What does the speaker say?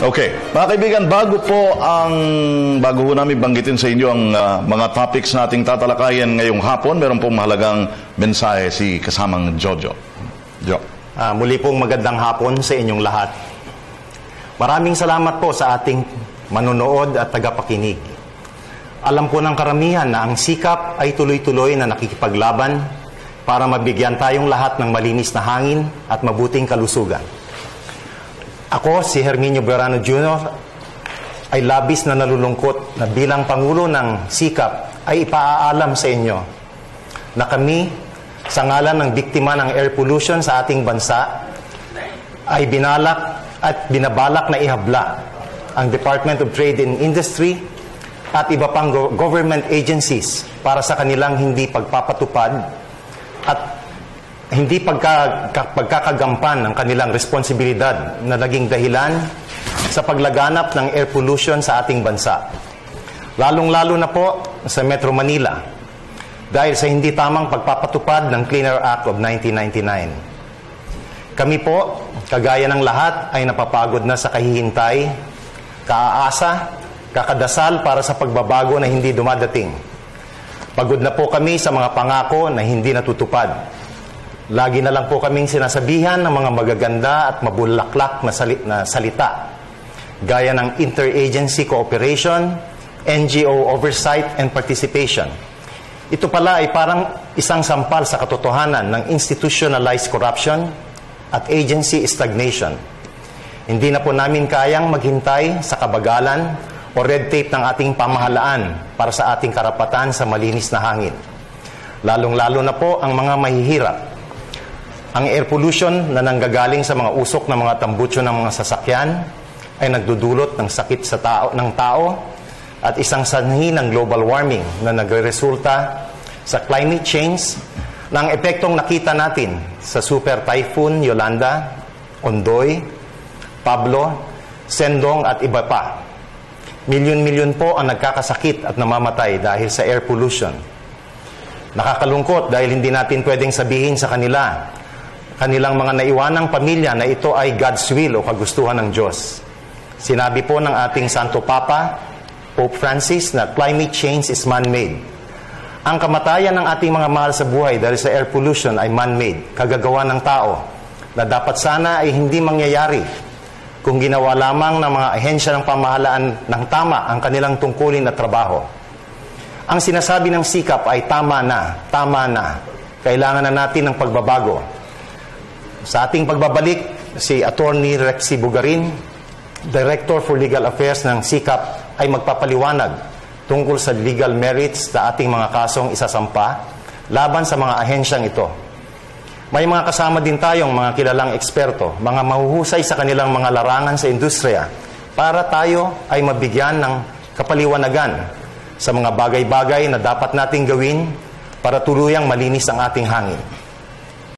Okay. Mga kaibigan, bago ho namin banggitin sa inyo ang mga topics na ating tatalakayan ngayong hapon, meron pong mahalagang mensahe si kasamang Jojo. Jo. Muli pong magandang hapon sa inyong lahat. Maraming salamat po sa ating manonood at tagapakinig. Alam po ng karamihan na ang sikap ay tuloy-tuloy na nakikipaglaban para mabigyan tayong lahat ng malinis na hangin at mabuting kalusugan. Ako, si Herminio Berano Jr., ay labis na nalulungkot na bilang Pangulo ng sikap ay ipaaalam sa inyo na kami, sa ngalan ng biktima ng air pollution sa ating bansa, ay binabalak na ihabla ang Department of Trade and Industry at iba pang government agencies para sa kanilang hindi pagpapatupad at hindi pagkakagampan ng kanilang responsibilidad na naging dahilan sa paglaganap ng air pollution sa ating bansa. Lalong-lalo na po sa Metro Manila dahil sa hindi tamang pagpapatupad ng Clean Air Act of 1999. Kami po, kagaya ng lahat, ay napapagod na sa kahihintay, kaaasa, kakadasal para sa pagbabago na hindi dumadating. Pagod na po kami sa mga pangako na hindi natutupad. Lagi na lang po kaming sinasabihan ng mga magaganda at mabulaklak na salita, gaya ng interagency cooperation, NGO oversight and participation. Ito pala ay parang isang sampal sa katotohanan ng institutionalized corruption at agency stagnation. Hindi na po namin kayang maghintay sa kabagalan o red tape ng ating pamahalaan para sa ating karapatan sa malinis na hangin. Lalong-lalo na po ang mga mahihirap. Ang air pollution na nanggagaling sa mga usok ng mga tambutso ng mga sasakyan ay nagdudulot ng sakit sa ng tao at isang sanhi ng global warming na nagresulta sa climate change ng epektong nakita natin sa Super Typhoon Yolanda, Ondoy, Pablo, Sendong at iba pa. Milyon-milyon po ang nagkakasakit at namamatay dahil sa air pollution. Nakakalungkot dahil hindi natin pwedeng sabihin sa kanilang mga naiwanang pamilya na ito ay God's will o kagustuhan ng Diyos. Sinabi po ng ating Santo Papa, Pope Francis, na climate change is man-made. Ang kamatayan ng ating mga mahal sa buhay dahil sa air pollution ay man-made, kagagawa ng tao, na dapat sana ay hindi mangyayari kung ginawa lamang ng mga ahensya ng pamahalaan ng tama ang kanilang tungkulin at trabaho. Ang sinasabi ng sikap ay tama na. Kailangan na natin ng pagbabago. Sa ating pagbabalik, si Attorney Rexy Bugarin, Director for Legal Affairs ng sikap, ay magpapaliwanag tungkol sa legal merits sa ating mga kasong isasampa laban sa mga ahensyang ito. May mga kasama din tayong mga kilalang eksperto, mga mahuhusay sa kanilang mga larangan sa industriya para tayo ay mabigyan ng kapaliwanagan sa mga bagay-bagay na dapat nating gawin para tuluyang malinis ang ating hangin.